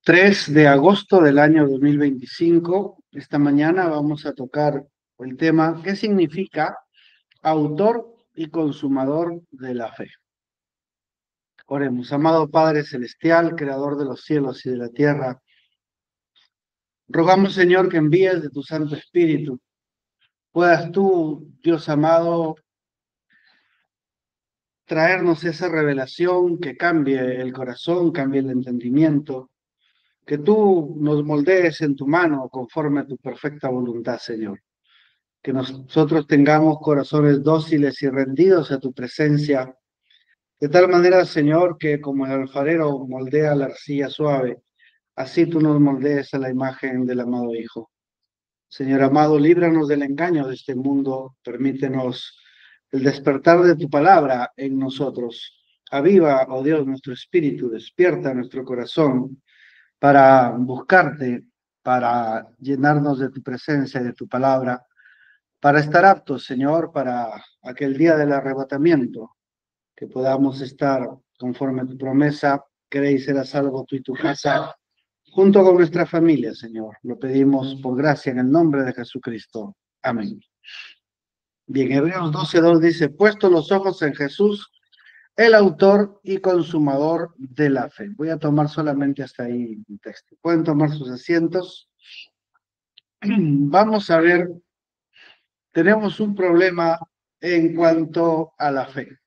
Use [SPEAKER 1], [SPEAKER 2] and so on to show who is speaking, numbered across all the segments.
[SPEAKER 1] 3 de agosto del año 2025. Esta mañana vamos a tocar el tema ¿qué significa autor y consumador de la fe? Oremos, amado Padre Celestial, Creador de los cielos y de la tierra. Rogamos, Señor, que envíes de tu Santo Espíritu. Puedas tú, Dios amado, traernos esa revelación que cambie el corazón, cambie el entendimiento. Que tú nos moldees en tu mano conforme a tu perfecta voluntad, Señor. Que nosotros tengamos corazones dóciles y rendidos a tu presencia, de tal manera, Señor, que como el alfarero moldea la arcilla suave, así tú nos moldees a la imagen del amado Hijo. Señor amado, líbranos del engaño de este mundo, permítenos el despertar de tu palabra en nosotros. Aviva, oh Dios, nuestro espíritu, despierta nuestro corazón para buscarte, para llenarnos de tu presencia y de tu palabra, para estar aptos, Señor, para aquel día del arrebatamiento, que podamos estar conforme a tu promesa, queréis ser a salvo tú y tu casa, junto con nuestra familia, Señor. Lo pedimos por gracia en el nombre de Jesucristo. Amén. Bien, Hebreos 12:2 dice, puesto los ojos en Jesús, el autor y consumador de la fe. Voy a tomar solamente hasta ahí el texto. Pueden tomar sus asientos. Vamos a ver, tenemos un problema en cuanto a la fe.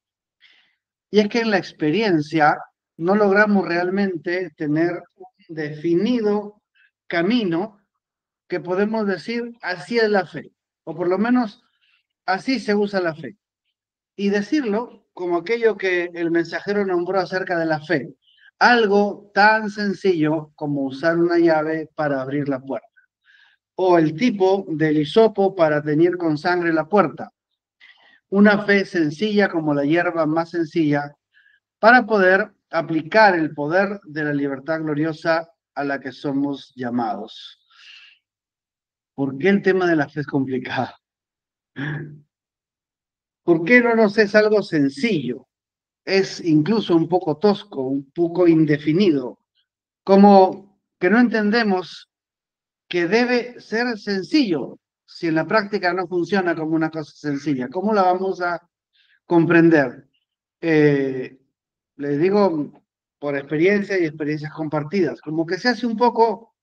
[SPEAKER 1] Y es que en la experiencia no logramos realmente tener un definido camino que podemos decir, así es la fe, o por lo menos así se usa la fe. Y decirlo como aquello que el mensajero nombró acerca de la fe, algo tan sencillo como usar una llave para abrir la puerta, o el tipo del hisopo para teñir con sangre la puerta. Una fe sencilla como la hierba más sencilla para poder aplicar el poder de la libertad gloriosa a la que somos llamados. ¿Por qué el tema de la fe es complicado? ¿Por qué no nos es algo sencillo? Es incluso un poco tosco, un poco indefinido, como que no entendemos que debe ser sencillo si en la práctica no funciona como una cosa sencilla. ¿Cómo la vamos a comprender? Eh, Les digo por experiencia y experiencias compartidas, como que se hace un poco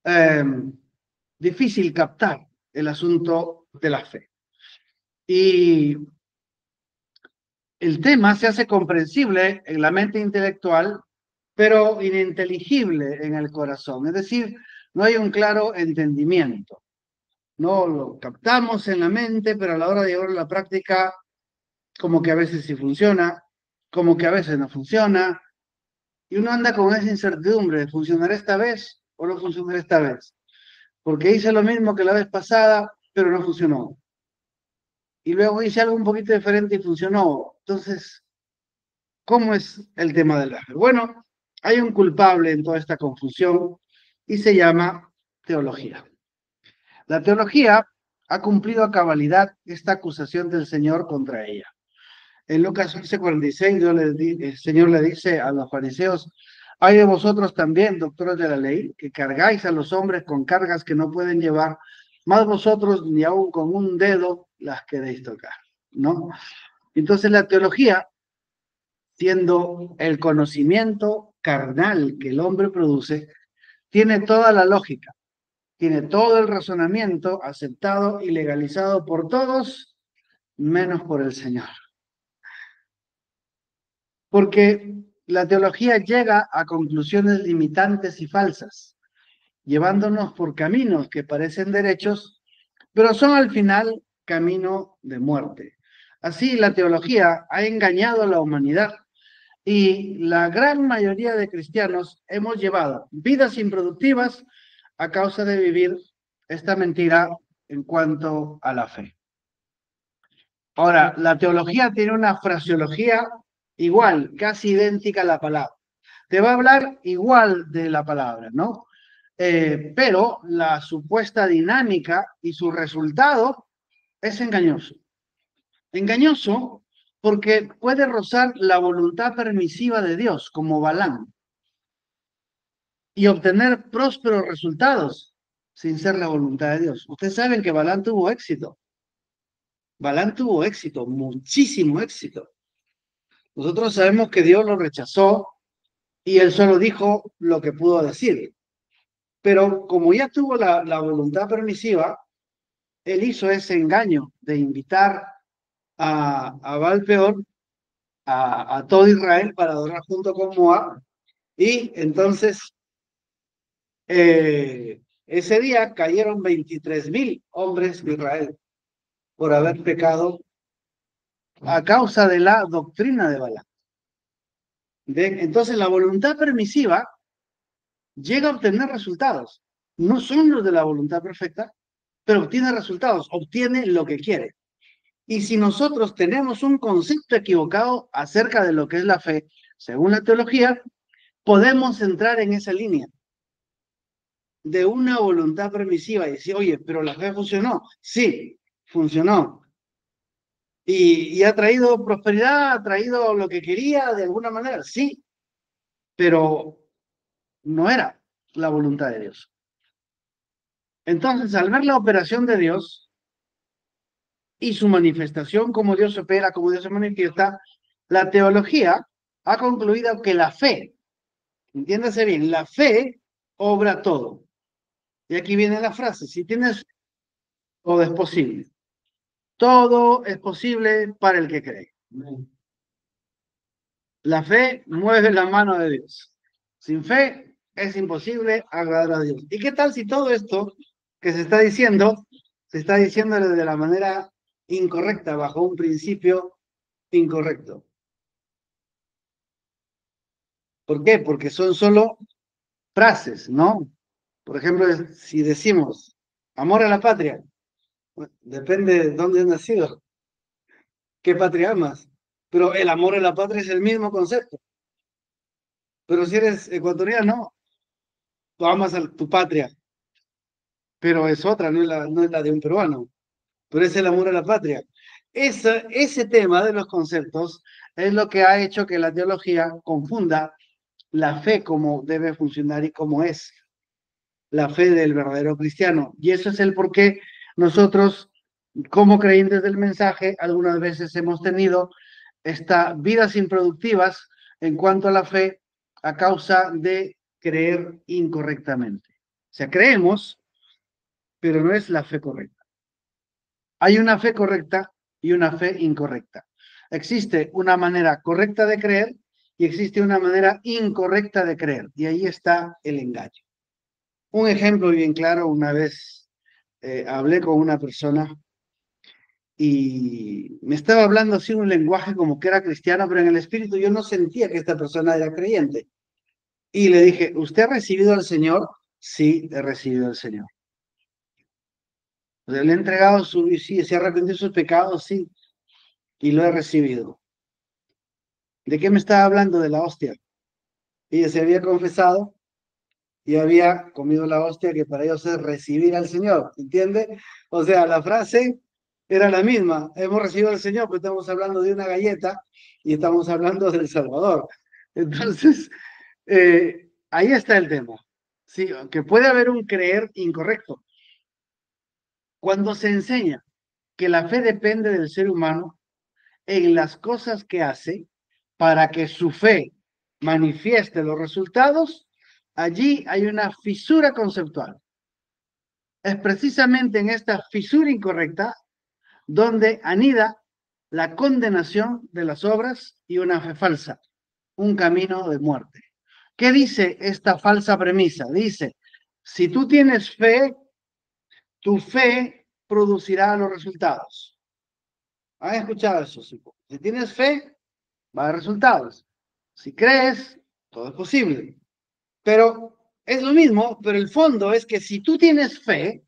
[SPEAKER 1] eh, difícil captar el asunto de la fe. Y el tema se hace comprensible en la mente intelectual, pero ininteligible en el corazón. Es decir, no hay un claro entendimiento. No lo captamos en la mente, pero a la hora de llevarlo a la práctica, como que a veces sí funciona, como que a veces no funciona, y uno anda con esa incertidumbre, ¿funcionará esta vez o no funcionará esta vez? Porque hice lo mismo que la vez pasada, pero no funcionó. Y luego hice algo un poquito diferente y funcionó. Entonces, ¿cómo es el tema del ángel? Bueno, hay un culpable en toda esta confusión y se llama teología. La teología ha cumplido a cabalidad esta acusación del Señor contra ella. En Lucas 11:46, el Señor le dice a los fariseos, hay de vosotros también, doctores de la ley, que cargáis a los hombres con cargas que no pueden llevar, más vosotros ni aun con un dedo las queréis tocar, ¿no? Entonces la teología, siendo el conocimiento carnal que el hombre produce, tiene toda la lógica, tiene todo el razonamiento aceptado y legalizado por todos, menos por el Señor. Porque la teología llega a conclusiones limitantes y falsas, llevándonos por caminos que parecen derechos, pero son al final camino de muerte. Así, la teología ha engañado a la humanidad y la gran mayoría de cristianos hemos llevado vidas improductivas a causa de vivir esta mentira en cuanto a la fe. Ahora, la teología tiene una fraseología igual, casi idéntica a la palabra. Te va a hablar igual de la palabra, ¿no? Pero la supuesta dinámica y su resultado es engañoso. Engañoso porque puede rozar la voluntad permisiva de Dios, como Balaam. y obtener prósperos resultados sin ser la voluntad de Dios. Ustedes saben que Balaam tuvo éxito. Balaam tuvo éxito, muchísimo éxito. Nosotros sabemos que Dios lo rechazó y él solo dijo lo que pudo decir. Pero como ya tuvo la voluntad permisiva, él hizo ese engaño de invitar a Baal Peor, a todo Israel para adorar junto con Moab. Y entonces ese día cayeron 23,000 hombres de Israel por haber pecado a causa de la doctrina de Balaam. Entonces la voluntad permisiva llega a obtener resultados. No son los de la voluntad perfecta, pero obtiene resultados, obtiene lo que quiere. Y si nosotros tenemos un concepto equivocado acerca de lo que es la fe, según la teología, podemos entrar en esa línea de una voluntad permisiva y decir, oye, pero la fe funcionó. Sí, funcionó. Y ha traído prosperidad, ha traído lo que quería de alguna manera, sí, pero no era la voluntad de Dios. Entonces, al ver la operación de Dios y su manifestación, como Dios opera, como Dios se manifiesta, la teología ha concluido que la fe, entiéndase bien, la fe obra todo. Y aquí viene la frase, si tienes, todo es posible. Todo es posible para el que cree. La fe mueve la mano de Dios. Sin fe es imposible agradar a Dios. ¿Y qué tal si todo esto que se está diciendo de la manera incorrecta, bajo un principio incorrecto? ¿Por qué? Porque son solo frases, ¿no? Por ejemplo, si decimos amor a la patria, depende de dónde has nacido, qué patria amas. Pero el amor a la patria es el mismo concepto. Pero si eres ecuatoriano, tú amas a tu patria, pero es otra, no es la de un peruano, pero es el amor a la patria. Ese tema de los conceptos es lo que ha hecho que la teología confunda la fe como debe funcionar y cómo es la fe del verdadero cristiano. Y eso es el por qué nosotros, como creyentes del mensaje, algunas veces hemos tenido estas vidas improductivas en cuanto a la fe a causa de creer incorrectamente. O sea, creemos, pero no es la fe correcta. Hay una fe correcta y una fe incorrecta. Existe una manera correcta de creer y existe una manera incorrecta de creer. Y ahí está el engaño. Un ejemplo bien claro, una vez hablé con una persona y me estaba hablando así un lenguaje como que era cristiano, pero en el espíritu yo no sentía que esta persona era creyente. Y le dije, ¿usted ha recibido al Señor? Sí, he recibido al Señor. Le he entregado sí, se ha arrepentido de sus pecados, sí, y lo he recibido. ¿De qué me estaba hablando? De la hostia. Ella se había confesado y había comido la hostia, que para ellos es recibir al Señor, ¿entiende? O sea, la frase era la misma, hemos recibido al Señor, pero estamos hablando de una galleta y estamos hablando del Salvador. Entonces, ahí está el tema. Sí, que puede haber un creer incorrecto. Cuando se enseña que la fe depende del ser humano en las cosas que hace para que su fe manifieste los resultados, allí hay una fisura conceptual. Es precisamente en esta fisura incorrecta donde anida la condenación de las obras y una fe falsa, un camino de muerte. ¿Qué dice esta falsa premisa? Dice, si tú tienes fe, tu fe producirá los resultados. ¿Han escuchado eso? Si tienes fe, va a haber resultados. Si crees, todo es posible. Pero es lo mismo, pero el fondo es que si tú tienes fe,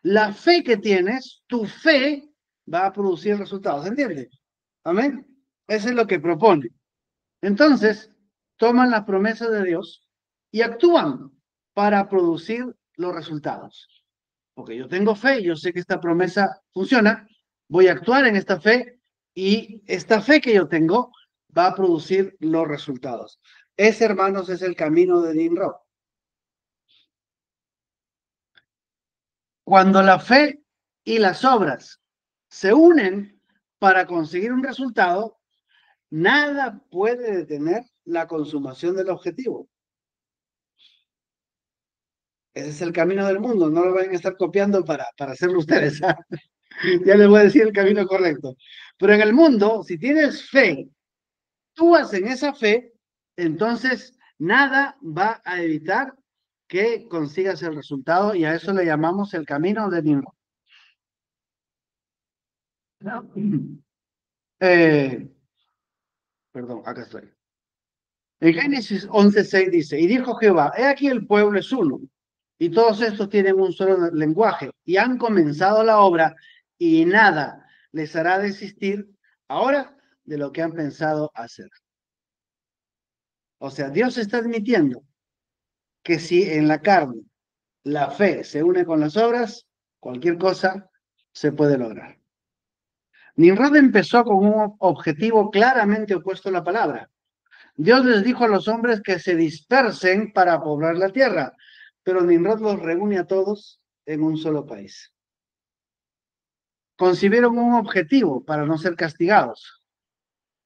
[SPEAKER 1] la fe que tienes, tu fe va a producir resultados, ¿entiendes? Amén. Eso es lo que propone. Entonces, toman las promesas de Dios y actúan para producir los resultados. Porque yo tengo fe, yo sé que esta promesa funciona, voy a actuar en esta fe y esta fe que yo tengo va a producir los resultados. Ese, hermanos, es el camino de Nimrod. Cuando la fe y las obras se unen para conseguir un resultado, nada puede detener la consumación del objetivo. Ese es el camino del mundo, no lo van a estar copiando para hacerlo ustedes. Ya les voy a decir el camino correcto. Pero en el mundo, si tienes fe, tú en esa fe, entonces nada va a evitar que consigas el resultado y a eso le llamamos el camino de Nimrod. Eh, perdón, acá estoy. En Génesis 11:6 dice, y dijo Jehová, he aquí el pueblo es uno, y todos estos tienen un solo lenguaje, y han comenzado la obra, y nada les hará desistir ahora de lo que han pensado hacer. O sea, Dios está admitiendo que si en la carne la fe se une con las obras, cualquier cosa se puede lograr. Nimrod empezó con un objetivo claramente opuesto a la palabra. Dios les dijo a los hombres que se dispersen para poblar la tierra, pero Nimrod los reúne a todos en un solo país. Concibieron un objetivo para no ser castigados.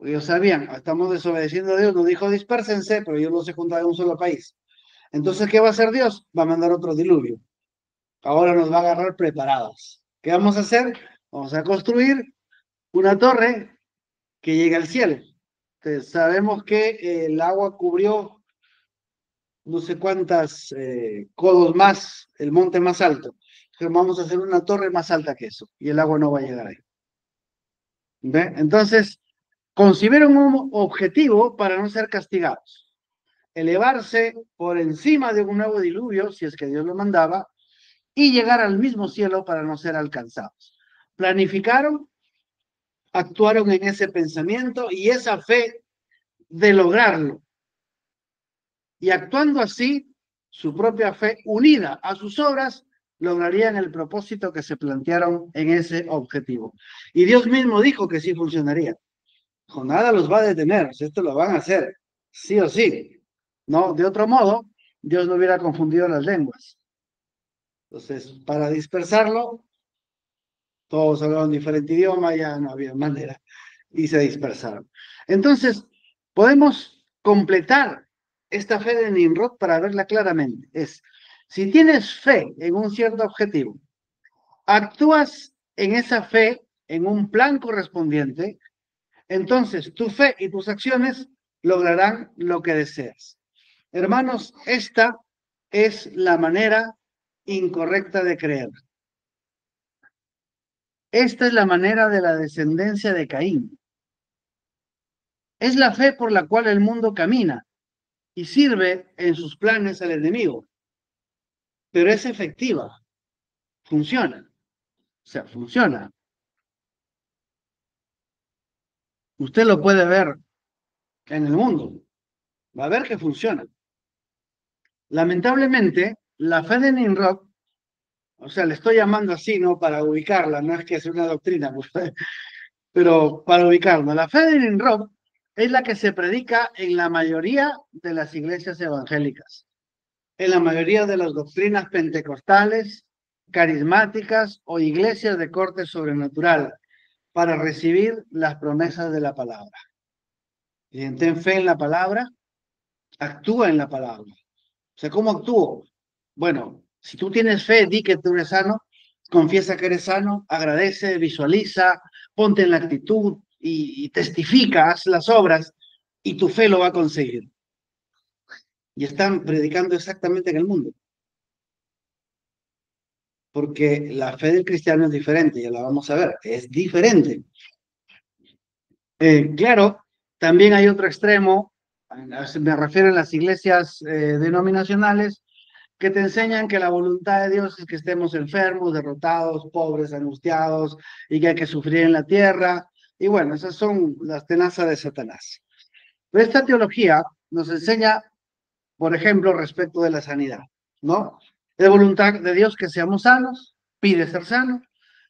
[SPEAKER 1] Ellos sabían, estamos desobedeciendo a Dios, nos dijo dispersense, pero ellos los he juntado en un solo país. Entonces, ¿qué va a hacer Dios? Va a mandar otro diluvio. Ahora nos va a agarrar preparados. ¿Qué vamos a hacer? Vamos a construir una torre que llegue al cielo. Entonces, sabemos que el agua cubrió no sé cuántas codos más, el monte más alto. Entonces, vamos a hacer una torre más alta que eso y el agua no va a llegar ahí. ¿Ve? Entonces, concibieron un objetivo para no ser castigados. Elevarse por encima de un nuevo diluvio, si es que Dios lo mandaba, y llegar al mismo cielo para no ser alcanzados. Planificaron, actuaron en ese pensamiento y esa fe de lograrlo. Y actuando así, su propia fe unida a sus obras, lograrían el propósito que se plantearon en ese objetivo. Y Dios mismo dijo que sí funcionaría. Con nada los va a detener, esto lo van a hacer, sí o sí. No, de otro modo, Dios no hubiera confundido las lenguas. Entonces, para dispersarlo, todos hablaban diferente idioma, ya no había manera, y se dispersaron. Entonces, podemos completar esta fe de Nimrod para verla claramente. Es, si tienes fe en un cierto objetivo, actúas en esa fe en un plan correspondiente, entonces tu fe y tus acciones lograrán lo que deseas. Hermanos, esta es la manera incorrecta de creer. Esta es la manera de la descendencia de Caín. Es la fe por la cual el mundo camina y sirve en sus planes al enemigo. Pero es efectiva, funciona. O sea, funciona. Usted lo puede ver en el mundo. Va a ver que funciona. Lamentablemente, la fe de Nimrod, o sea, le estoy llamando así, ¿no? Para ubicarla, no es que sea una doctrina, pues, pero para ubicarla. La fe de Nimrod es la que se predica en la mayoría de las iglesias evangélicas, en la mayoría de las doctrinas pentecostales, carismáticas o iglesias de corte sobrenatural, para recibir las promesas de la palabra. Y ten fe en la palabra, actúa en la palabra. O sea, ¿cómo actúo? Bueno, si tú tienes fe, di que tú eres sano, confiesa que eres sano, agradece, visualiza, ponte en la actitud y testifica, haz las obras y tu fe lo va a conseguir. Y están predicando exactamente en el mundo. Porque la fe del cristiano es diferente, ya la vamos a ver, es diferente. Claro, también hay otro extremo, me refiero a las iglesias denominacionales, que te enseñan que la voluntad de Dios es que estemos enfermos, derrotados, pobres, angustiados y que hay que sufrir en la tierra. Y bueno, esas son las tenazas de Satanás. Pero esta teología nos enseña, por ejemplo, respecto de la sanidad, ¿no? Es voluntad de Dios que seamos sanos, pide ser sano,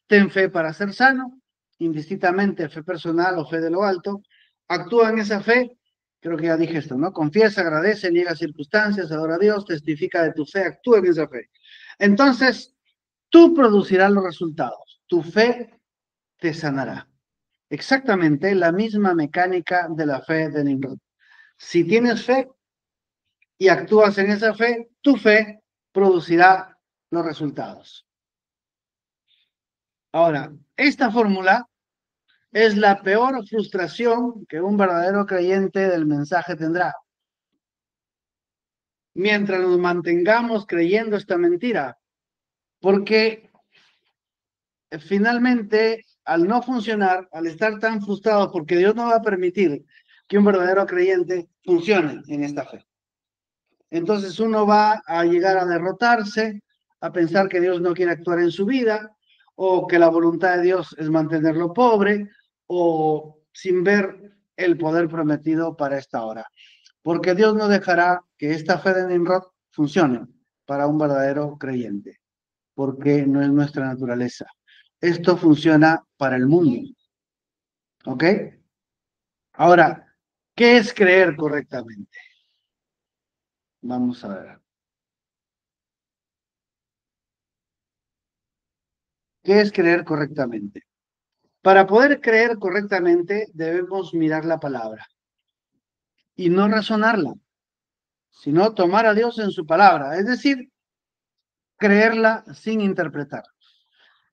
[SPEAKER 1] ten fe para ser sano, indistintamente fe personal o fe de lo alto, actúa en esa fe, creo que ya dije esto, ¿no? Confiesa, agradece, niega circunstancias, adora a Dios, testifica de tu fe, actúa en esa fe. Entonces, tú producirás los resultados. Tu fe te sanará. Exactamente la misma mecánica de la fe de Nimrod. Si tienes fe y actúas en esa fe, tu fe producirá los resultados. Ahora, esta fórmula es la peor frustración que un verdadero creyente del mensaje tendrá. Mientras nos mantengamos creyendo esta mentira, porque finalmente, al no funcionar, al estar tan frustrados, porque Dios no va a permitir que un verdadero creyente funcione en esta fe. Entonces uno va a llegar a derrotarse, a pensar que Dios no quiere actuar en su vida, o que la voluntad de Dios es mantenerlo pobre, o sin ver el poder prometido para esta hora. Porque Dios no dejará que esta fe de Nimrod funcione para un verdadero creyente, porque no es nuestra naturaleza. Esto funciona para el mundo. ¿Ok? Ahora, ¿qué es creer correctamente? Vamos a ver. ¿Qué es creer correctamente? Para poder creer correctamente debemos mirar la palabra y no razonarla, sino tomar a Dios en su palabra, es decir, creerla sin interpretar.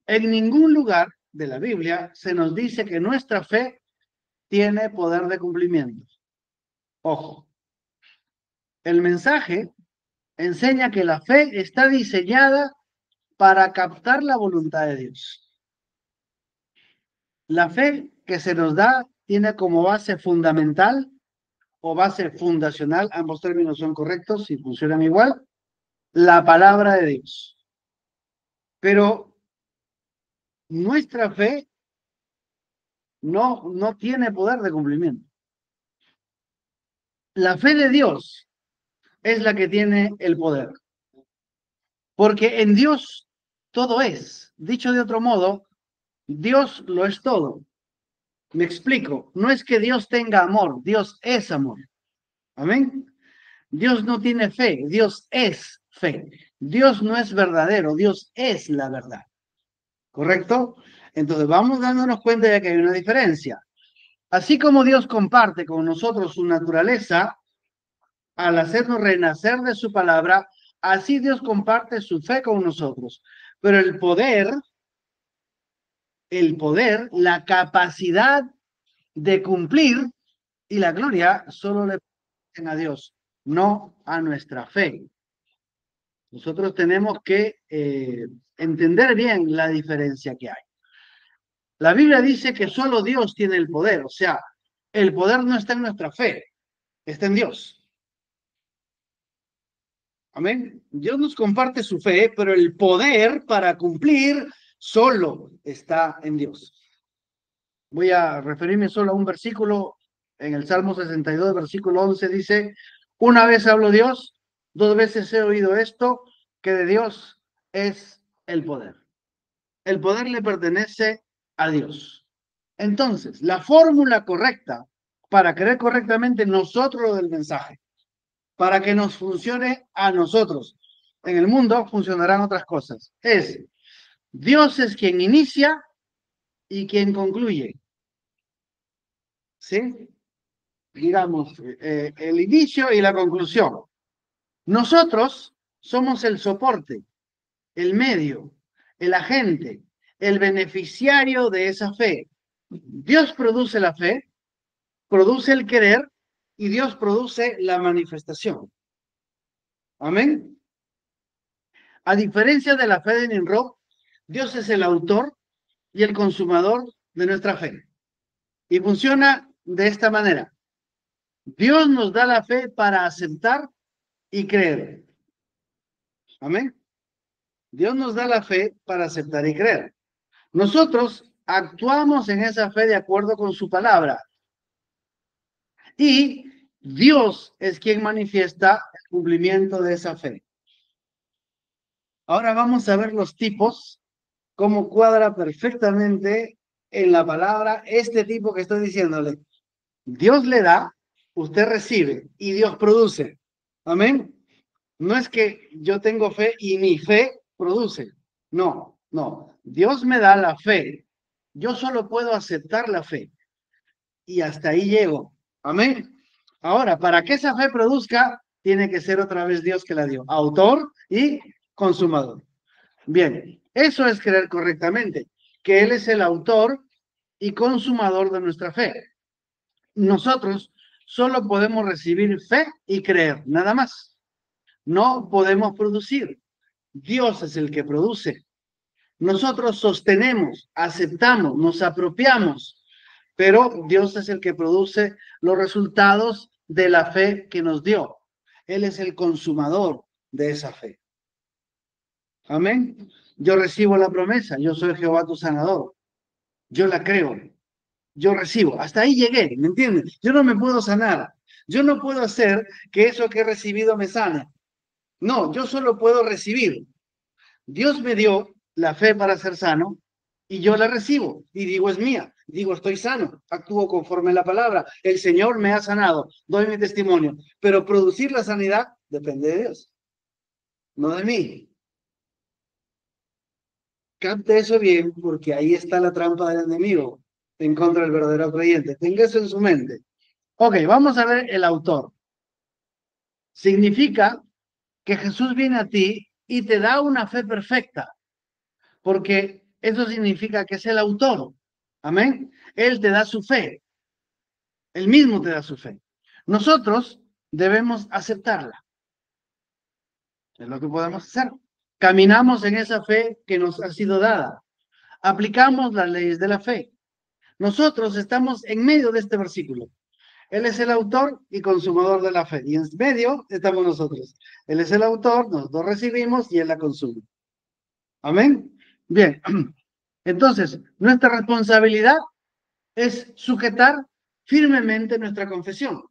[SPEAKER 1] En ningún lugar de la Biblia se nos dice que nuestra fe tiene poder de cumplimiento. Ojo, el mensaje enseña que la fe está diseñada para captar la voluntad de Dios. La fe que se nos da tiene como base fundamental o base fundacional, ambos términos son correctos y funcionan igual, la palabra de Dios. Pero nuestra fe no tiene poder de cumplimiento. La fe de Dios es la que tiene el poder. Porque en Dios todo es. Dicho de otro modo, Dios lo es todo. Me explico. No es que Dios tenga amor, Dios es amor. Amén. Dios no tiene fe, Dios es fe. Dios no es verdadero, Dios es la verdad. ¿Correcto? Entonces vamos dándonos cuenta de que hay una diferencia. Así como Dios comparte con nosotros su naturaleza, al hacernos renacer de su palabra, así Dios comparte su fe con nosotros. Pero el poder, la capacidad de cumplir y la gloria solo le pertenecen a Dios, no a nuestra fe. Nosotros tenemos que entender bien la diferencia que hay. La Biblia dice que solo Dios tiene el poder, o sea, el poder no está en nuestra fe, está en Dios. Amén. Dios nos comparte su fe, pero el poder para cumplir solo está en Dios. Voy a referirme solo a un versículo. En el Salmo 62, versículo 11 dice, una vez habló Dios, dos veces he oído esto, que de Dios es el poder. El poder le pertenece a Dios. Entonces, la fórmula correcta para creer correctamente nosotros lo del mensaje, para que nos funcione a nosotros. En el mundo funcionarán otras cosas. Es, Dios es quien inicia y quien concluye. ¿Sí? Digamos, el inicio y la conclusión. Nosotros somos el soporte, el medio, el agente, el beneficiario de esa fe. Dios produce la fe, produce el querer y Dios produce la manifestación. Amén. A diferencia de la fe de Nimrod, Dios es el autor y el consumador de nuestra fe. Y funciona de esta manera. Dios nos da la fe para aceptar y creer. Amén. Dios nos da la fe para aceptar y creer. Nosotros actuamos en esa fe de acuerdo con su palabra. Y Dios es quien manifiesta el cumplimiento de esa fe. Ahora vamos a ver los tipos, cómo cuadra perfectamente en la palabra este tipo que estoy diciéndole. Dios le da, usted recibe y Dios produce. Amén. No es que yo tengo fe y mi fe produce. No, no. Dios me da la fe. Yo solo puedo aceptar la fe. Y hasta ahí llego. Amén. Ahora, para que esa fe produzca, tiene que ser otra vez Dios que la dio. Autor y consumador. Bien, eso es creer correctamente, que Él es el autor y consumador de nuestra fe. Nosotros solo podemos recibir fe y creer, nada más. No podemos producir. Dios es el que produce. Nosotros sostenemos, aceptamos, nos apropiamos, pero Dios es el que produce los resultados de la fe que nos dio. Él es el consumador de esa fe. Amén. Yo recibo la promesa, yo soy Jehová tu sanador. Yo la creo, yo recibo. Hasta ahí llegué, ¿me entiendes? Yo no me puedo sanar. Yo no puedo hacer que eso que he recibido me sane. No, yo solo puedo recibir. Dios me dio la fe para ser sano y yo la recibo y digo es mía. Digo estoy sano, actúo conforme a la palabra. El Señor me ha sanado, doy mi testimonio. Pero producir la sanidad depende de Dios, no de mí. Capte eso bien, porque ahí está la trampa del enemigo en contra del verdadero creyente. Tenga eso en su mente. Ok, vamos a ver el autor. Significa que Jesús viene a ti y te da una fe perfecta, porque eso significa que es el autor. Amén. Él te da su fe. Él mismo te da su fe. Nosotros debemos aceptarla. Es lo que podemos hacer. Caminamos en esa fe que nos ha sido dada. Aplicamos las leyes de la fe. Nosotros estamos en medio de este versículo. Él es el autor y consumador de la fe. Y en medio estamos nosotros. Él es el autor, nosotros recibimos y Él la consume. Amén. Bien. Entonces, nuestra responsabilidad es sujetar firmemente nuestra confesión.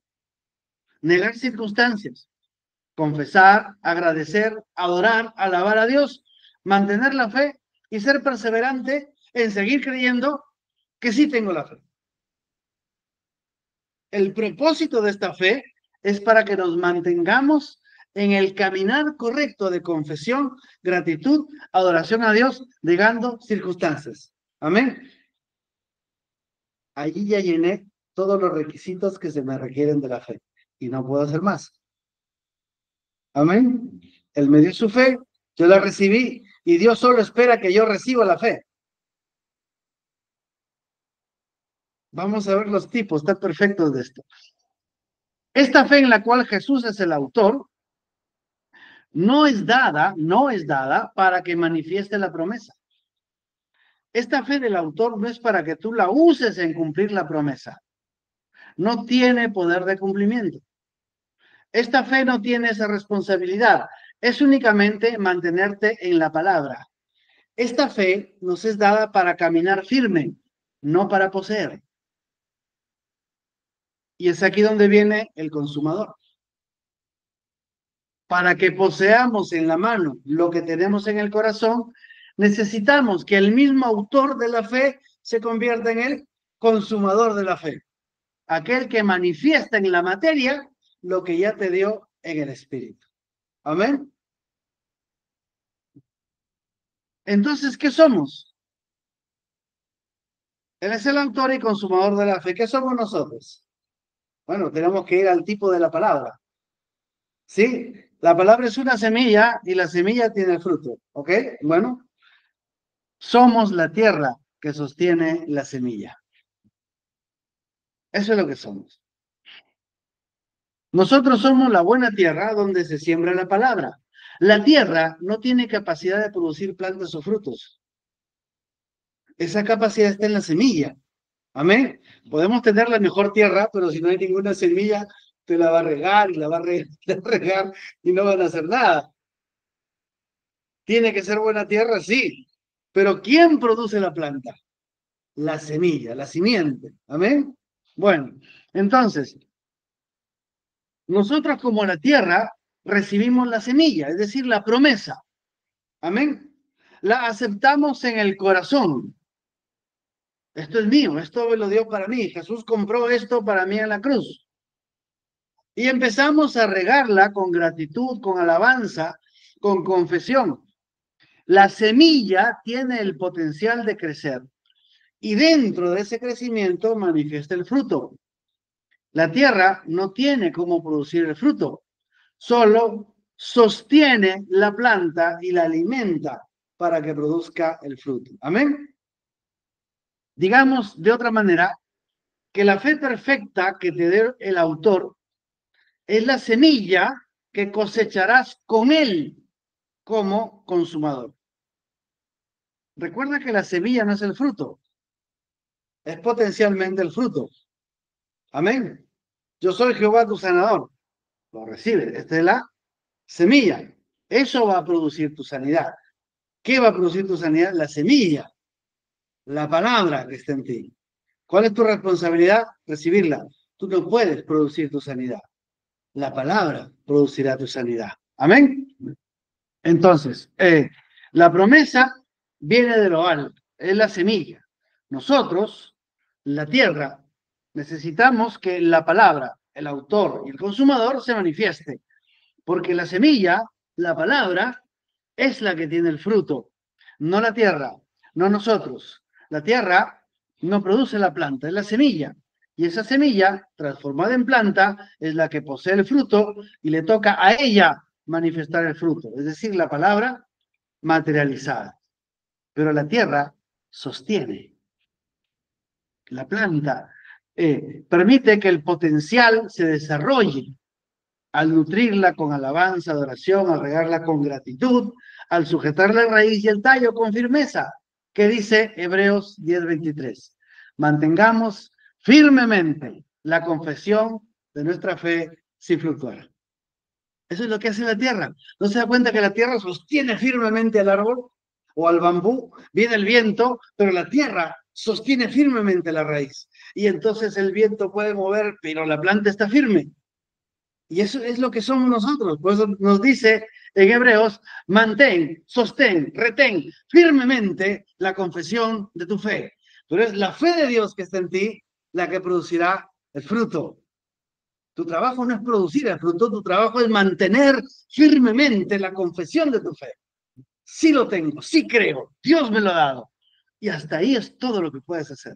[SPEAKER 1] Negar circunstancias. Confesar, agradecer, adorar, alabar a Dios, mantener la fe y ser perseverante en seguir creyendo que sí tengo la fe. El propósito de esta fe es para que nos mantengamos en el caminar correcto de confesión, gratitud, adoración a Dios, negando circunstancias. Amén. Allí ya llené todos los requisitos que se me requieren de la fe y no puedo hacer más. Amén. Él me dio su fe, yo la recibí y Dios solo espera que yo reciba la fe. Vamos a ver los tipos tan perfectos de esto. Esta fe en la cual Jesús es el autor no es dada para que manifieste la promesa. Esta fe del autor no es para que tú la uses en cumplir la promesa. No tiene poder de cumplimiento. Esta fe no tiene esa responsabilidad. Es únicamente mantenerte en la palabra. Esta fe nos es dada para caminar firme, no para poseer. Y es aquí donde viene el consumador. Para que poseamos en la mano lo que tenemos en el corazón, necesitamos que el mismo autor de la fe se convierta en el consumador de la fe. Aquel que manifiesta en la materia lo que ya te dio en el espíritu. Amén. Entonces, ¿qué somos? Él es el autor y consumador de la fe. ¿Qué somos nosotros? Bueno, tenemos que ir al tipo de la palabra. ¿Sí? La palabra es una semilla y la semilla tiene el fruto. ¿Ok? Bueno, somos la tierra que sostiene la semilla. Eso es lo que somos. Nosotros somos la buena tierra donde se siembra la palabra. La tierra no tiene capacidad de producir plantas o frutos. Esa capacidad está en la semilla. Amén. Podemos tener la mejor tierra, pero si no hay ninguna semilla, te la va a regar y la va a regar y no van a hacer nada. Tiene que ser buena tierra, sí. Pero ¿quién produce la planta? La semilla, la simiente. Amén. Bueno, entonces, nosotros como la tierra recibimos la semilla, es decir, la promesa. Amén. La aceptamos en el corazón. Esto es mío, esto me lo dio para mí. Jesús compró esto para mí en la cruz. Y empezamos a regarla con gratitud, con alabanza, con confesión. La semilla tiene el potencial de crecer y dentro de ese crecimiento manifiesta el fruto. La tierra no tiene cómo producir el fruto, solo sostiene la planta y la alimenta para que produzca el fruto. Amén. Digamos de otra manera, que la fe perfecta que te dé el autor es la semilla que cosecharás con él como consumador. Recuerda que la semilla no es el fruto, es potencialmente el fruto. Amén. Yo soy Jehová tu sanador. Lo recibe. Esta es la semilla. Eso va a producir tu sanidad. ¿Qué va a producir tu sanidad? La semilla, la palabra que está en ti. ¿Cuál es tu responsabilidad? Recibirla. Tú no puedes producir tu sanidad. La palabra producirá tu sanidad. Amén. Entonces, la promesa viene de lo alto, es la semilla. Nosotros, la tierra, necesitamos que la palabra, el autor y el consumador se manifieste, porque la semilla, la palabra, es la que tiene el fruto, no la tierra, no nosotros. La tierra no produce la planta, es la semilla. Y esa semilla, transformada en planta, es la que posee el fruto y le toca a ella manifestar el fruto, es decir, la palabra materializada. Pero la tierra sostiene, la planta permite que el potencial se desarrolle al nutrirla con alabanza, adoración, al regarla con gratitud, al sujetar la raíz y el tallo con firmeza, que dice Hebreos 10:23. Mantengamos firmemente la confesión de nuestra fe sin fluctuar. Eso es lo que hace la tierra. ¿No se da cuenta que la tierra sostiene firmemente al árbol o al bambú? Viene el viento, pero la tierra sostiene firmemente la raíz. Y entonces el viento puede mover, pero la planta está firme. Y eso es lo que somos nosotros. Por eso nos dice en Hebreos, mantén, sostén, retén firmemente la confesión de tu fe. Pero es la fe de Dios que está en ti la que producirá el fruto. Tu trabajo no es producir el fruto, tu trabajo es mantener firmemente la confesión de tu fe. Sí lo tengo, sí creo, Dios me lo ha dado. Y hasta ahí es todo lo que puedes hacer.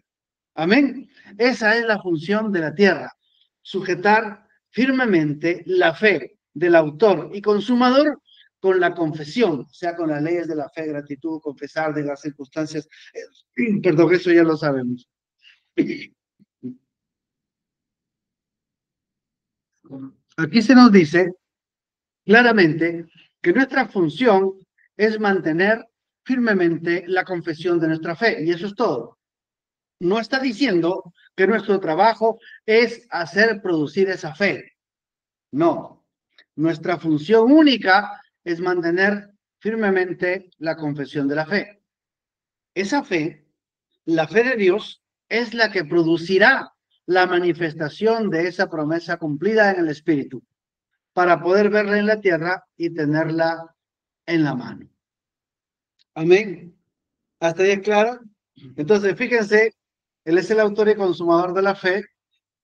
[SPEAKER 1] Amén. Esa es la función de la tierra, sujetar firmemente la fe del autor y consumador con la confesión, o sea, con las leyes de la fe, gratitud, confesar de las circunstancias. Perdón, eso ya lo sabemos. Aquí se nos dice claramente que nuestra función es mantener firmemente la confesión de nuestra fe, y eso es todo. No está diciendo que nuestro trabajo es hacer producir esa fe. No. Nuestra función única es mantener firmemente la confesión de la fe. Esa fe, la fe de Dios, es la que producirá la manifestación de esa promesa cumplida en el Espíritu, para poder verla en la tierra y tenerla en la mano. Amén. ¿Hasta ahí es claro? Entonces, fíjense, Él es el autor y consumador de la fe.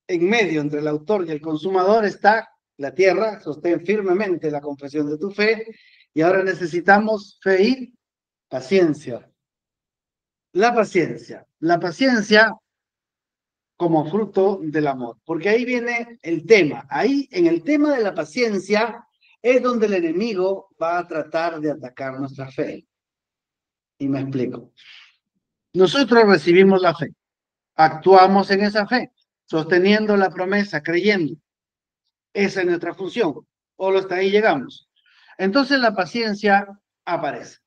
[SPEAKER 1] En medio entre el autor y el consumador está la tierra, sostén firmemente la confesión de tu fe, y ahora necesitamos fe y paciencia. La paciencia como fruto del amor, porque ahí viene el tema. Ahí, en el tema de la paciencia, es donde el enemigo va a tratar de atacar nuestra fe. Y me explico. Nosotros recibimos la fe, actuamos en esa fe, sosteniendo la promesa, creyendo. Esa es nuestra función. O hasta ahí llegamos. Entonces la paciencia aparece.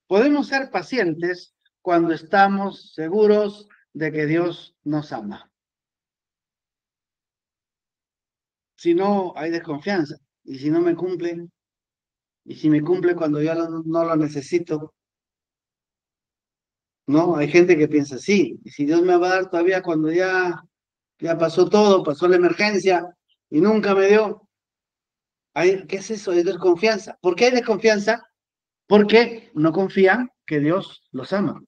[SPEAKER 1] Podemos ser pacientes cuando estamos seguros de que Dios nos ama. Si no, hay desconfianza. Y si no me cumple, y si me cumple cuando ya no lo necesito, no, hay gente que piensa así. Y si Dios me va a dar todavía cuando ya pasó todo, pasó la emergencia y nunca me dio. ¿Qué es eso? Es desconfianza. ¿Por qué hay desconfianza? Porque no confían que Dios los ama.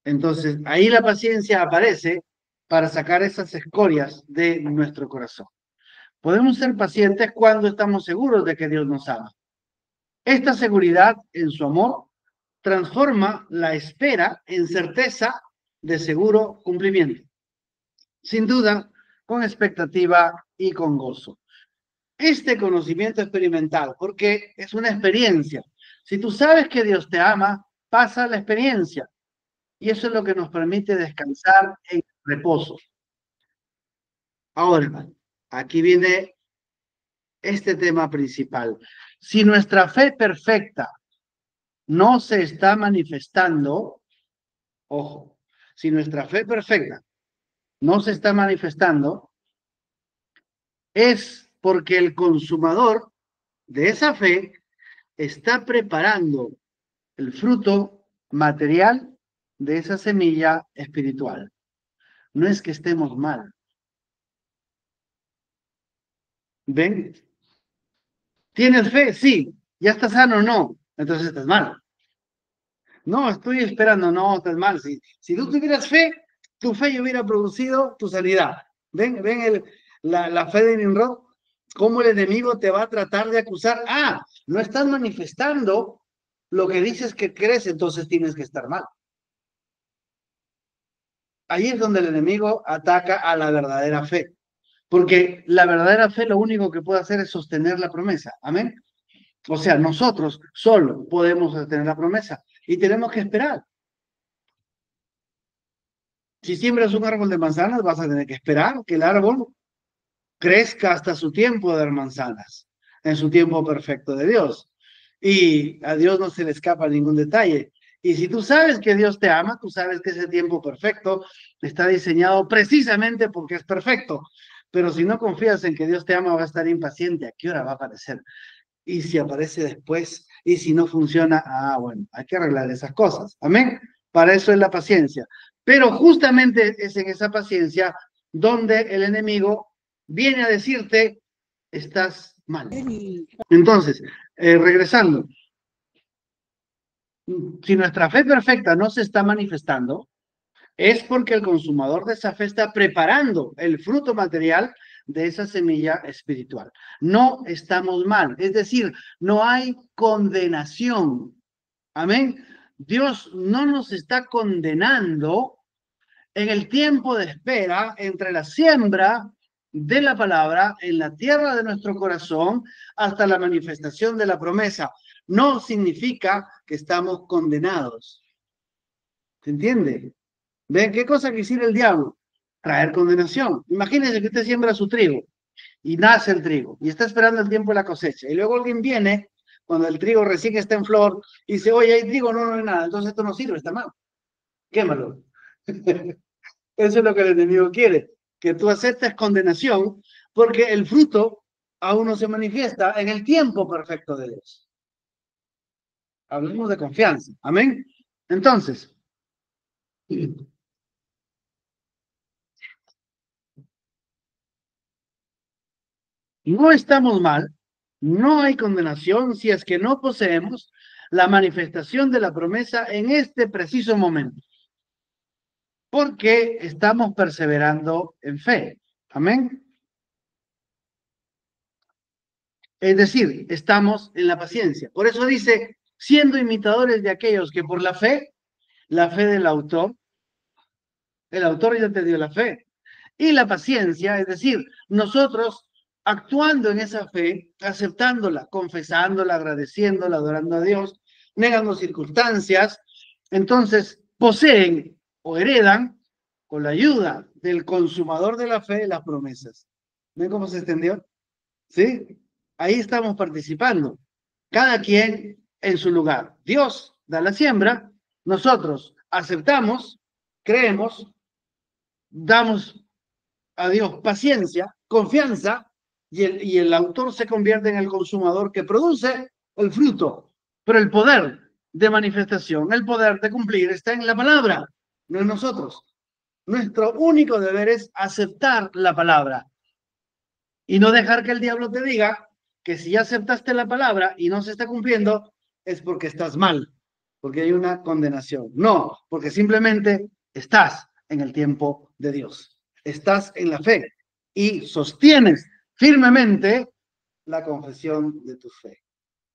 [SPEAKER 1] Entonces, ahí la paciencia aparece para sacar esas escorias de nuestro corazón. Podemos ser pacientes cuando estamos seguros de que Dios nos ama. Esta seguridad en su amor transforma la espera en certeza de seguro cumplimiento. Sin duda, con expectativa y con gozo. Este conocimiento experimental, porque es una experiencia. Si tú sabes que Dios te ama, pasa la experiencia. Y eso es lo que nos permite descansar en reposo. Ahora, aquí viene este tema principal. Si nuestra fe perfecta no se está manifestando, ojo, si nuestra fe perfecta no se está manifestando, es porque el consumador de esa fe está preparando el fruto material de esa semilla espiritual. No es que estemos mal. ¿Ven? ¿Tienes fe? Sí. ¿Ya estás sano? No. Entonces estás mal. No, estoy esperando. No, estás mal. Si tú tuvieras fe, tu fe ya hubiera producido tu sanidad. ¿Ven la fe de Nimrod? ¿Cómo el enemigo te va a tratar de acusar? Ah, no estás manifestando lo que dices que crees, entonces tienes que estar mal. Ahí es donde el enemigo ataca a la verdadera fe. Porque la verdadera fe lo único que puede hacer es sostener la promesa. Amén. O sea, nosotros solo podemos sostener la promesa y tenemos que esperar. Si siembras un árbol de manzanas, vas a tener que esperar que el árbol crezca hasta su tiempo de dar manzanas, en su tiempo perfecto de Dios. Y a Dios no se le escapa ningún detalle. Y si tú sabes que Dios te ama, tú sabes que ese tiempo perfecto está diseñado precisamente porque es perfecto. Pero si no confías en que Dios te ama, vas a estar impaciente. ¿A qué hora va a aparecer? Y si aparece después, y si no funciona, bueno, hay que arreglar esas cosas. Amén. Para eso es la paciencia. Pero justamente es en esa paciencia donde el enemigo viene a decirte, estás mal. Entonces, regresando, si nuestra fe perfecta no se está manifestando, es porque el consumador de esa fe está preparando el fruto material de esa semilla espiritual. No estamos mal, es decir, no hay condenación. Amén. Dios no nos está condenando en el tiempo de espera entre la siembra de la palabra en la tierra de nuestro corazón hasta la manifestación de la promesa. No significa que estamos condenados. ¿Se entiende? ¿Ven qué cosa quisiera el diablo? Traer condenación. Imagínense que usted siembra su trigo y nace el trigo y está esperando el tiempo de la cosecha. Y luego alguien viene cuando el trigo recién está en flor y dice, oye, hay trigo, no, no hay nada. Entonces esto no sirve, está mal. Quémalo. Eso es lo que el enemigo quiere, que tú aceptes condenación porque el fruto aún no se manifiesta en el tiempo perfecto de Dios. Hablemos de confianza. Amén. Entonces, no estamos mal, no hay condenación si es que no poseemos la manifestación de la promesa en este preciso momento, porque estamos perseverando en fe. Amén. Es decir, estamos en la paciencia. Por eso dice, siendo imitadores de aquellos que por la fe del autor, el autor ya te dio la fe, y la paciencia, es decir, nosotros actuando en esa fe, aceptándola, confesándola, agradeciéndola, adorando a Dios, negando circunstancias, entonces poseen o heredan con la ayuda del consumador de la fe las promesas. ¿Ven cómo se extendió? ¿Sí? Ahí estamos participando, cada quien en su lugar. Dios da la siembra, nosotros aceptamos, creemos, damos a Dios paciencia, confianza, y el autor se convierte en el consumador que produce el fruto. Pero el poder de manifestación, el poder de cumplir está en la palabra, no en nosotros. Nuestro único deber es aceptar la palabra y no dejar que el diablo te diga que si ya aceptaste la palabra y no se está cumpliendo, es porque estás mal, porque hay una condenación. No, porque simplemente estás en el tiempo de Dios. Estás en la fe y sostienes firmemente la confesión de tu fe.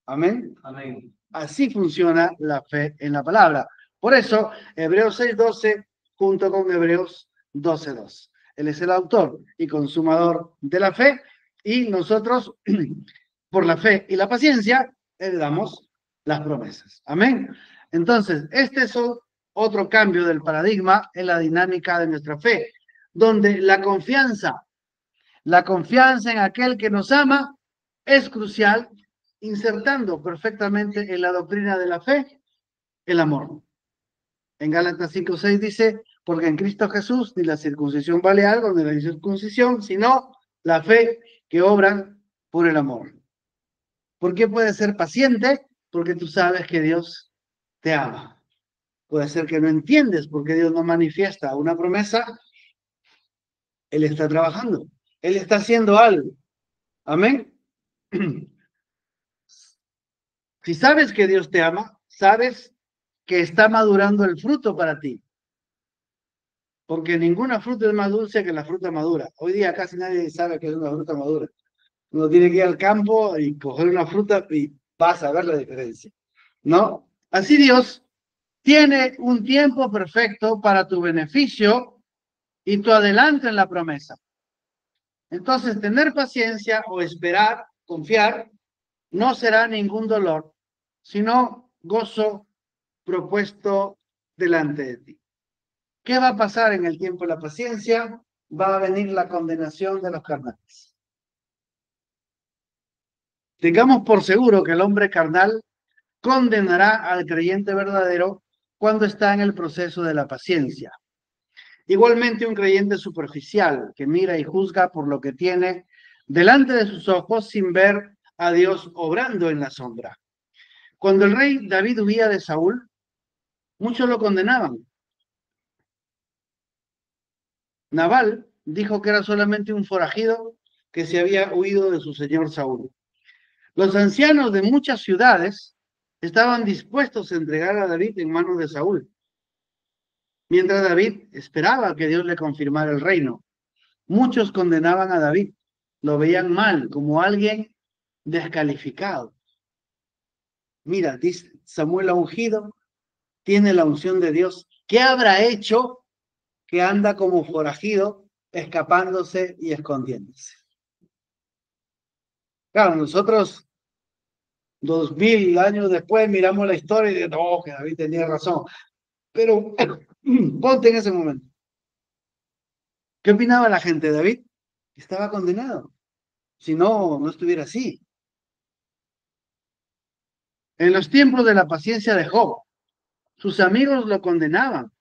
[SPEAKER 1] Amén.
[SPEAKER 2] Amén.
[SPEAKER 1] Así funciona la fe en la palabra. Por eso, Hebreos 6:12 junto con Hebreos 12:2. Él es el autor y consumador de la fe y nosotros, por la fe y la paciencia, heredamos las promesas. Amén. Entonces, este es otro cambio del paradigma en la dinámica de nuestra fe, donde la confianza en aquel que nos ama es crucial, insertando perfectamente en la doctrina de la fe el amor. En Gálatas 5:6 dice, porque en Cristo Jesús ni la circuncisión vale algo, ni la incircuncisión, sino la fe que obra por el amor. ¿Por qué puedes ser paciente? Porque tú sabes que Dios te ama. Puede ser que no entiendes por qué Dios no manifiesta una promesa. Él está trabajando. Él está haciendo algo. Amén. Si sabes que Dios te ama, sabes que está madurando el fruto para ti. Porque ninguna fruta es más dulce que la fruta madura. Hoy día casi nadie sabe que es una fruta madura. Uno tiene que ir al campo y coger una fruta y vas a ver la diferencia. ¿No? Así Dios tiene un tiempo perfecto para tu beneficio y tu adelanto en la promesa. Entonces, tener paciencia o esperar, confiar, no será ningún dolor, sino gozo propuesto delante de ti. ¿Qué va a pasar en el tiempo de la paciencia? Va a venir la condenación de los carnales. Tengamos por seguro que el hombre carnal condenará al creyente verdadero cuando está en el proceso de la paciencia. Igualmente, un creyente superficial que mira y juzga por lo que tiene delante de sus ojos sin ver a Dios obrando en la sombra. Cuando el rey David huía de Saúl, muchos lo condenaban. Nabal dijo que era solamente un forajido que se había huido de su señor Saúl. Los ancianos de muchas ciudades estaban dispuestos a entregar a David en manos de Saúl, mientras David esperaba que Dios le confirmara el reino. Muchos condenaban a David, lo veían mal, como alguien descalificado. Mira, dice Samuel ha ungido, tiene la unción de Dios. ¿Qué habrá hecho que anda como forajido, escapándose y escondiéndose? Claro, nosotros 2000 años después miramos la historia y decimos, no, que David tenía razón. Pero ponte en ese momento. ¿Qué opinaba la gente de David? Estaba condenado. Si no, no estuviera así. En los tiempos de la paciencia de Job, sus amigos lo condenaban.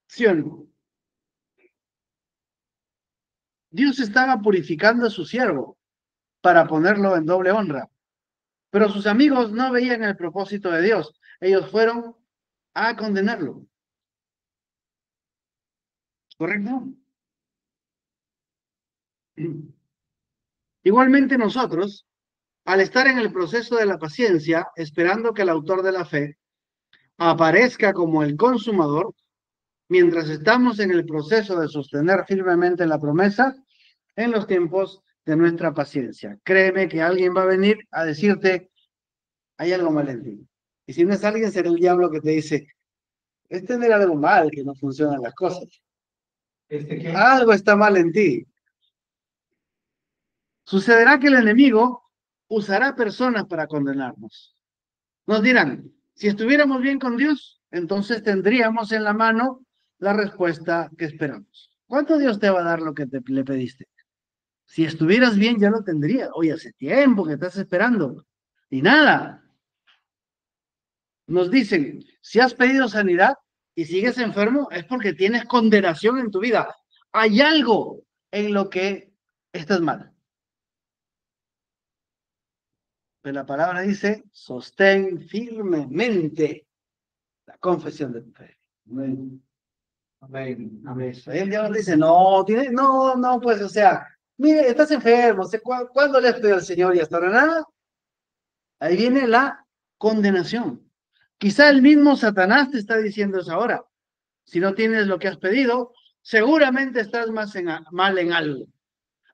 [SPEAKER 1] ¿Sí o no? Dios estaba purificando a su siervo para ponerlo en doble honra. Pero sus amigos no veían el propósito de Dios. Ellos fueron a condenarlo. ¿Correcto? Igualmente nosotros, al estar en el proceso de la paciencia, esperando que el autor de la fe aparezca como el consumador, mientras estamos en el proceso de sostener firmemente la promesa en los tiempos de nuestra paciencia. Créeme que alguien va a venir a decirte, hay algo mal en ti. Y si no es alguien, será el diablo que te dice, es tener algo mal, que no funcionan las cosas. Algo está mal en ti. Sucederá que el enemigo usará personas para condenarnos. Nos dirán, si estuviéramos bien con Dios, entonces tendríamos en la mano la respuesta que esperamos. ¿Cuánto Dios te va a dar lo que le pediste? Si estuvieras bien, ya lo tendrías. Hoy hace tiempo que estás esperando. Y nada. Nos dicen, si has pedido sanidad y sigues enfermo, es porque tienes condenación en tu vida. Hay algo en lo que estás mal. Pero la palabra dice, sostén firmemente la confesión de tu fe. Amén. Amén. Amén. El diablo dice, no, no, pues, o sea, mire, estás enfermo, ¿cuándo le has pedido al Señor y hasta ahora nada? Ahí viene la condenación. Quizá el mismo Satanás te está diciendo eso ahora. Si no tienes lo que has pedido, seguramente estás mal en algo.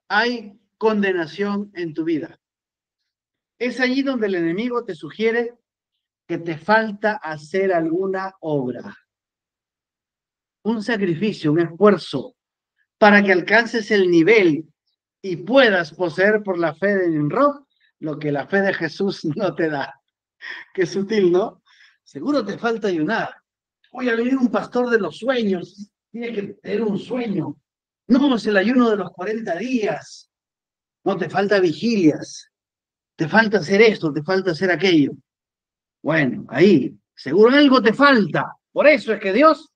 [SPEAKER 1] Hay condenación en tu vida. Es allí donde el enemigo te sugiere que te falta hacer alguna obra, un sacrificio, un esfuerzo, para que alcances el nivel y puedas poseer por la fe de Nimrod lo que la fe de Jesús no te da. Qué sutil, ¿no? Seguro te falta ayunar. Voy a venir un pastor de los sueños. Tiene que tener un sueño. No, es el ayuno de los 40 días. No, te falta vigilias. Te falta hacer esto, te falta hacer aquello. Bueno, ahí, seguro algo te falta. Por eso es que Dios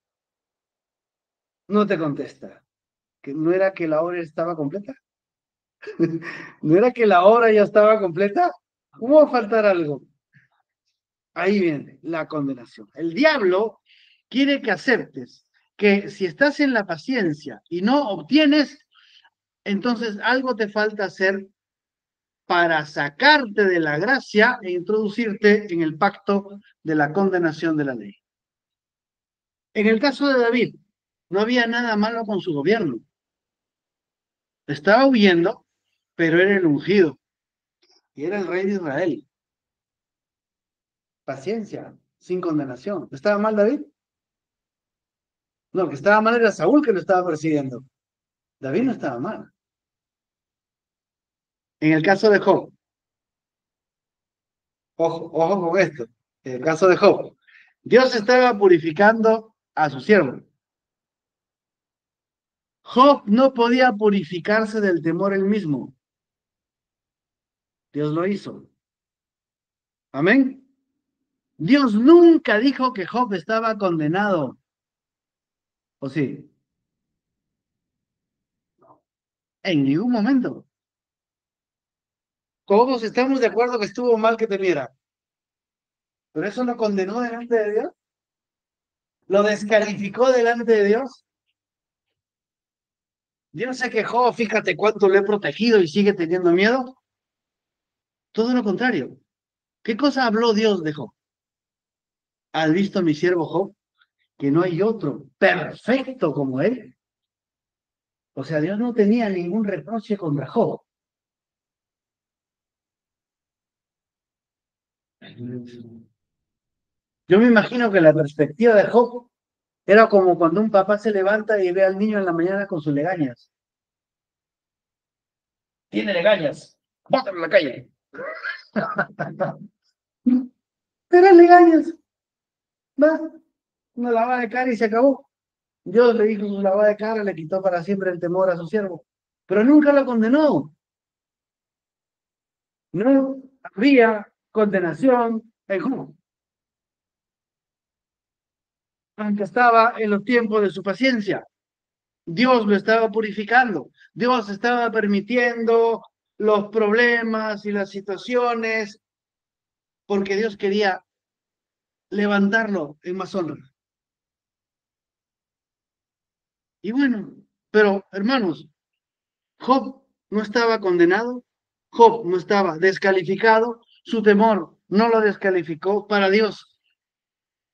[SPEAKER 1] no te contesta. ¿Que no era que la obra estaba completa? ¿No era que la obra ya estaba completa? ¿Cómo va a faltar algo? Ahí viene la condenación. El diablo quiere que aceptes que si estás en la paciencia y no obtienes, entonces algo te falta hacer para sacarte de la gracia e introducirte en el pacto de la condenación de la ley. En el caso de David, no había nada malo con su gobierno. Estaba huyendo, pero era el ungido y era el rey de Israel. Paciencia, sin condenación. ¿Estaba mal David? No, el que estaba mal era Saúl, que lo estaba persiguiendo. David no estaba mal. En el caso de Job, ojo con esto, en el caso de Job, Dios estaba purificando a su siervo. Job no podía purificarse del temor él mismo. Dios lo hizo. Amén. Dios nunca dijo que Job estaba condenado. ¿O sí? En ningún momento. Todos estamos de acuerdo que estuvo mal que temiera. Pero eso lo condenó delante de Dios. Lo descalificó delante de Dios. Dios se quejó, fíjate cuánto le he protegido y sigue teniendo miedo. Todo lo contrario. ¿Qué cosa habló Dios de Job? ¿Has visto a mi siervo Job? Que no hay otro perfecto como él. O sea, Dios no tenía ningún reproche contra Job. Yo me imagino que la perspectiva de Job era como cuando un papá se levanta y ve al niño en la mañana con sus legañas. Tiene legañas. Bótalo a la calle. Pero legañas. Va. Una lavada de cara y se acabó. Dios le dijo su lavada de cara, le quitó para siempre el temor a su siervo. Pero nunca lo condenó. No había condenación en Job. Aunque estaba en los tiempos de su paciencia. Dios lo estaba purificando. Dios estaba permitiendo los problemas y las situaciones porque Dios quería levantarlo en más honra. Y bueno, pero hermanos, Job no estaba condenado, Job no estaba descalificado, su temor no lo descalificó para Dios.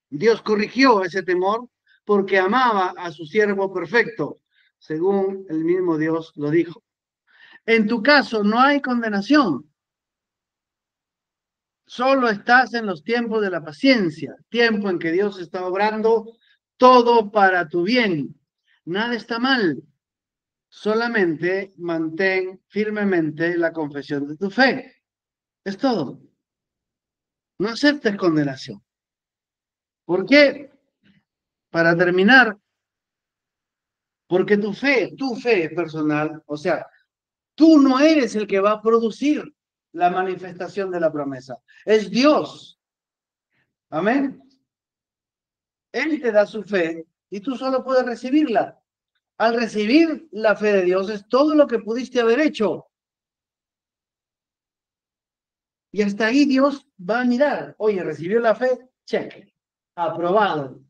[SPEAKER 1] Dios corrigió ese temor porque amaba a su siervo perfecto, según el mismo Dios lo dijo. En tu caso no hay condenación, solo estás en los tiempos de la paciencia, tiempo en que Dios está obrando todo para tu bien. Nada está mal, solamente mantén firmemente la confesión de tu fe. Es todo. No aceptes condenación. ¿Por qué? Para terminar, porque tu fe personal, o sea, tú no eres el que va a producir la manifestación de la promesa. Es Dios. Amén. Él te da su fe y tú solo puedes recibirla. Al recibir la fe de Dios es todo lo que pudiste haber hecho. Y hasta ahí Dios va a mirar. Oye, recibió la fe, check. Aprobado.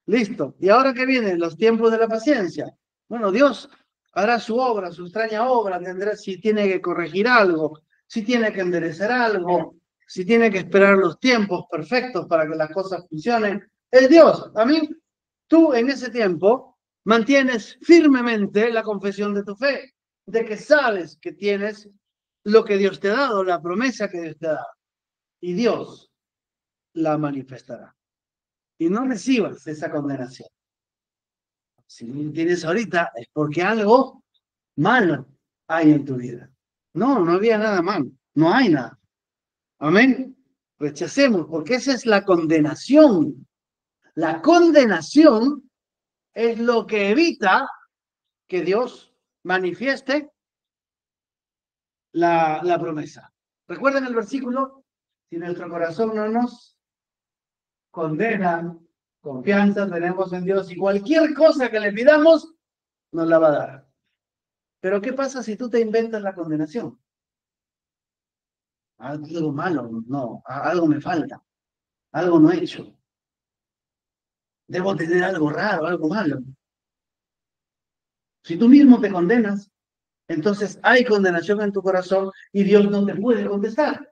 [SPEAKER 1] Listo. ¿Y ahora qué vienen? Los tiempos de la paciencia. Bueno, Dios hará su obra, su extraña obra, tendrá si tiene que corregir algo, si tiene que enderezar algo, si tiene que esperar los tiempos perfectos para que las cosas funcionen. Es Dios. A mí, tú en ese tiempo mantienes firmemente la confesión de tu fe, de que sabes que tienes lo que Dios te ha dado, la promesa que Dios te ha dado. Y Dios la manifestará. Y no recibas esa condenación. Si no tienes ahorita, es porque algo malo hay en tu vida. No, no había nada malo. No hay nada. Amén. Rechacemos, porque esa es la condenación. La condenación es lo que evita que Dios manifieste la promesa. ¿Recuerdan el versículo? Si nuestro corazón no nos condena, confianza tenemos en Dios y cualquier cosa que le pidamos, nos la va a dar. Pero ¿qué pasa si tú te inventas la condenación? Algo malo, no, algo me falta, algo no he hecho. Debo tener algo raro, algo malo. Si tú mismo te condenas, entonces hay condenación en tu corazón y Dios no te puede contestar.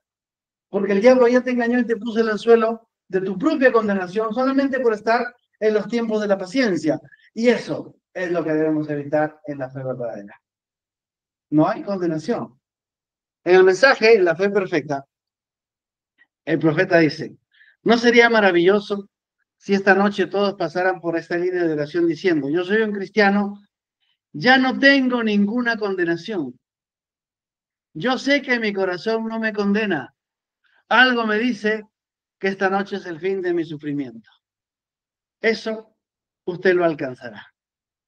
[SPEAKER 1] Porque el diablo ya te engañó y te puso el anzuelo de tu propia condenación solamente por estar en los tiempos de la paciencia. Y eso es lo que debemos evitar en la fe verdadera. No hay condenación. En el mensaje, la fe perfecta, el profeta dice, ¿no sería maravilloso si esta noche todos pasaran por esta línea de oración diciendo, yo soy un cristiano, ya no tengo ninguna condenación? Yo sé que mi corazón no me condena. Algo me dice que esta noche es el fin de mi sufrimiento. Eso usted lo alcanzará.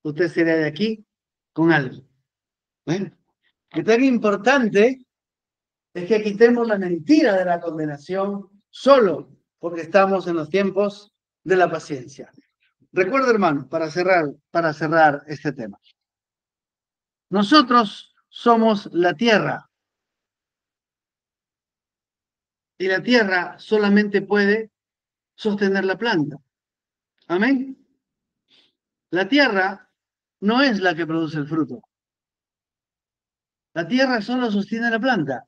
[SPEAKER 1] Usted será de aquí con algo. ¿Eh? Que tan importante es que quitemos la mentira de la condenación solo porque estamos en los tiempos de la paciencia. Recuerda, hermano, para cerrar este tema. Nosotros somos la tierra y la tierra solamente puede sostener la planta. Amén. La tierra no es la que produce el fruto. La tierra solo sostiene la planta.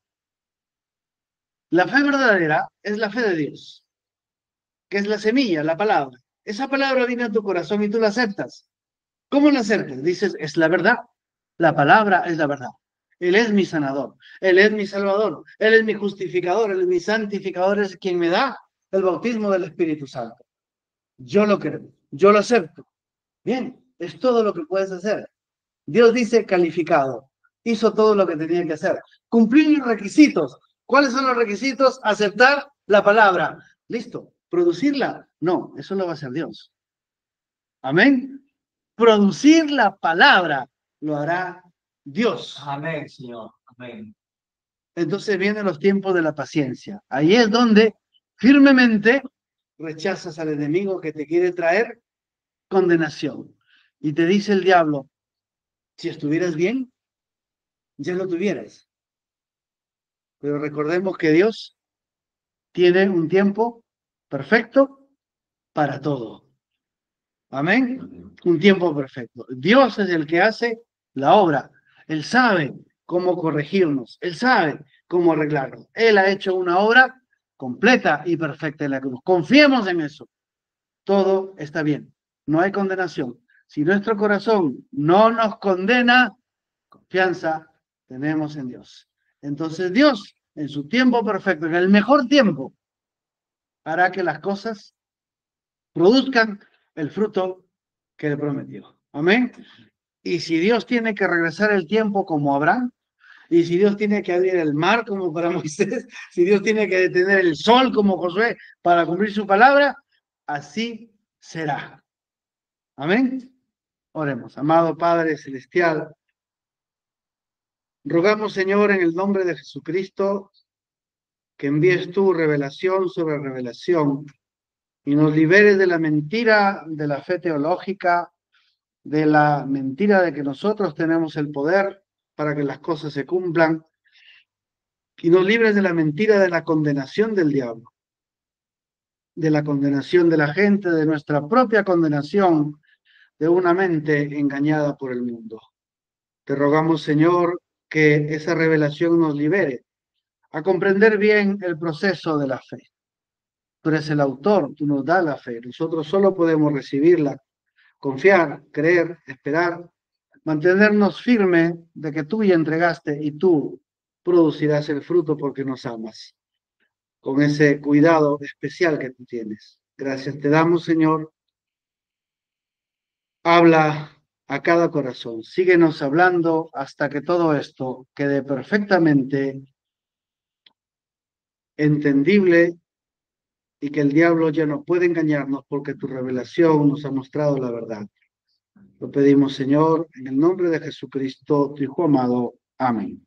[SPEAKER 1] La fe verdadera es la fe de Dios, que es la semilla, la palabra. Esa palabra viene a tu corazón y tú la aceptas. ¿Cómo la aceptas? Dices, es la verdad. La palabra es la verdad. Él es mi sanador, Él es mi salvador, Él es mi justificador, Él es mi santificador, es quien me da el bautismo del Espíritu Santo. Yo lo creo, yo lo acepto. Bien, es todo lo que puedes hacer. Dios dice calificado, hizo todo lo que tenía que hacer. Cumplir los requisitos. ¿Cuáles son los requisitos? Aceptar la palabra. Listo. ¿Producirla? No, eso lo va a hacer Dios. Amén. Producir la palabra lo hará Dios.
[SPEAKER 2] Amén, Señor. Amén.
[SPEAKER 1] Entonces vienen los tiempos de la paciencia. Ahí es donde firmemente rechazas al enemigo que te quiere traer condenación. Y te dice el diablo, si estuvieras bien, ya lo tuvieras. Pero recordemos que Dios tiene un tiempo perfecto para todo. Amén. Un tiempo perfecto. Dios es el que hace la obra. Él sabe cómo corregirnos. Él sabe cómo arreglarnos. Él ha hecho una obra completa y perfecta en la cruz. Confiemos en eso. Todo está bien. No hay condenación. Si nuestro corazón no nos condena, confianza tenemos en Dios. Entonces Dios, en su tiempo perfecto, en el mejor tiempo, hará que las cosas produzcan el fruto que le prometió. Amén. Y si Dios tiene que regresar el tiempo como Abraham, y si Dios tiene que abrir el mar como para Moisés, si Dios tiene que detener el sol como Josué para cumplir su palabra, así será. Amén. Oremos. Amado Padre Celestial, rogamos, Señor, en el nombre de Jesucristo, que envíes tu revelación sobre revelación y nos liberes de la mentira de la fe teológica, de la mentira de que nosotros tenemos el poder para que las cosas se cumplan, y nos libres de la mentira de la condenación del diablo, de la condenación de la gente, de nuestra propia condenación de una mente engañada por el mundo. Te rogamos, Señor, que esa revelación nos libere a comprender bien el proceso de la fe. Tú eres el autor, tú nos das la fe. Nosotros solo podemos recibirla, confiar, creer, esperar, mantenernos firmes de que tú ya entregaste y tú producirás el fruto porque nos amas, con ese cuidado especial que tú tienes. Gracias te damos, Señor. Habla a cada corazón. Síguenos hablando hasta que todo esto quede perfectamente entendible y que el diablo ya no puede engañarnos porque tu revelación nos ha mostrado la verdad. Lo pedimos, Señor, en el nombre de Jesucristo, tu Hijo amado. Amén.